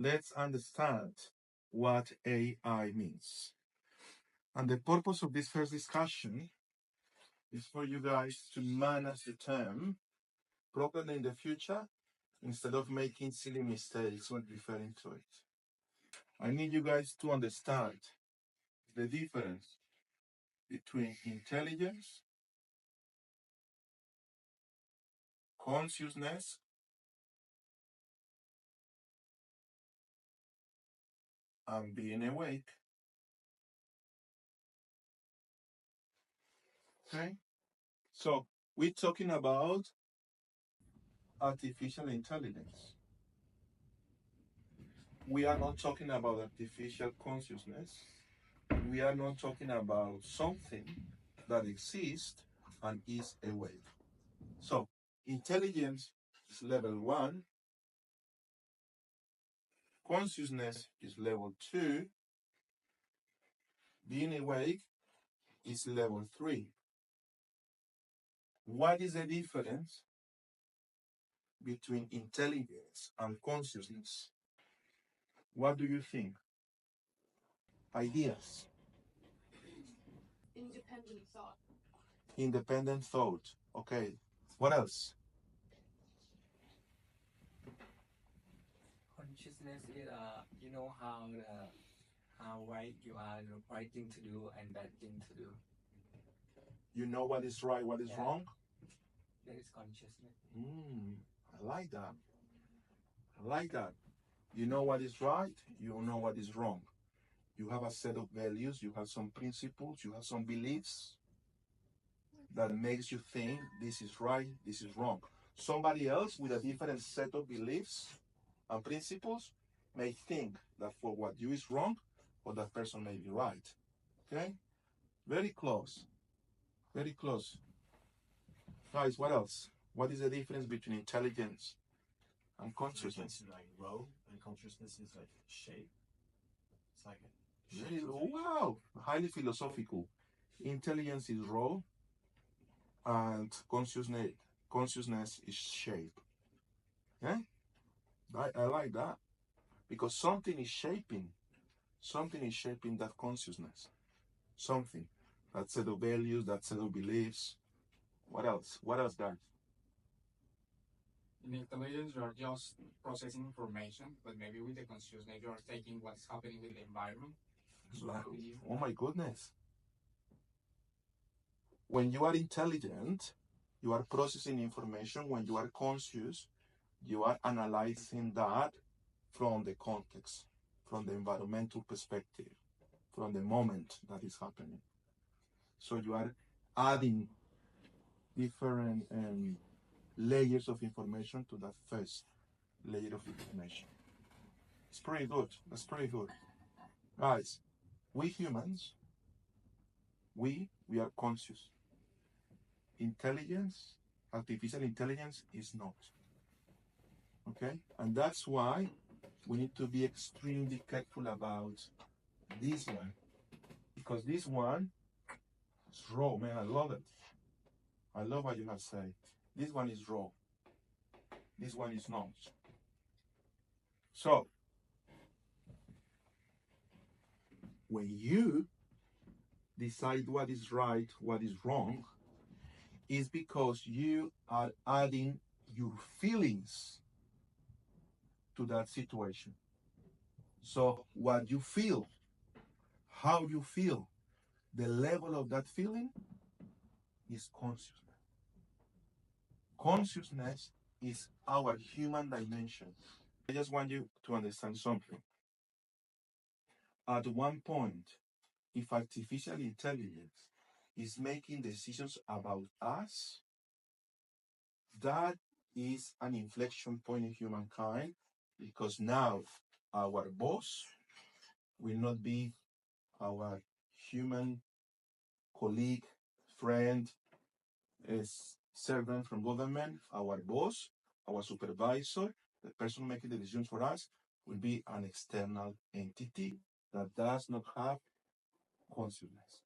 let's understand what AI means. And the purpose of this first discussion is for you guys to manage the term properly in the future instead of making silly mistakes when referring to it. I need you guys to understand the difference between intelligence, consciousness, and being awake. Okay? So we're talking about artificial intelligence. We are not talking about artificial consciousness. We are not talking about something that exists and is awake. So intelligence is level 1, consciousness is level 2, being awake is level 3. What is the difference between intelligence and consciousness? What do you think? Ideas. Independent thought. Independent thought. Okay. What else? Consciousness is you know how right you are, the right thing to do and bad thing to do. You know what is right, what is wrong? That is consciousness. I like that. I like that. You know what is right, you know what is wrong. You have a set of values, you have some principles, you have some beliefs that makes you think this is right, this is wrong. Somebody else with a different set of beliefs and principles may think that for what you is wrong, or that person may be right. Okay? Very close. Very close. Guys, what else? What is the difference between intelligence and consciousness? Intelligence is like raw, and consciousness is like shape. It's like Very, wow, highly philosophical. Intelligence is raw, and consciousness is shape. Yeah, I like that because something is shaping that consciousness. Something, that set of values, that set of beliefs. What else? What else, guys? In intelligence, you are just processing information, but maybe with the consciousness, you are taking what's happening with the environment. Oh my goodness. When you are intelligent, you are processing information. When you are conscious, you are analyzing that from the context, from the environmental perspective, from the moment that is happening. So you are adding different layers of information to that first layer of information. It's pretty good. That's pretty good. Guys, we humans, we are conscious. Intelligence, artificial intelligence is not. Okay? And that's why we need to be extremely careful about this one. Because this one is raw, man. I love it. I love what you have said. This one is raw. This one is not. So, when you decide what is right, what is wrong, is because you are adding your feelings to that situation. So what you feel, how you feel, the level of that feeling is consciousness. Consciousness is our human dimension. I just want you to understand something. At one point, if artificial intelligence is making decisions about us, that is an inflection point in humankind, because now our boss will not be our human colleague, friend, servant from government. Our boss, our supervisor, the person making the decisions for us, will be an external entity that does not have consciousness.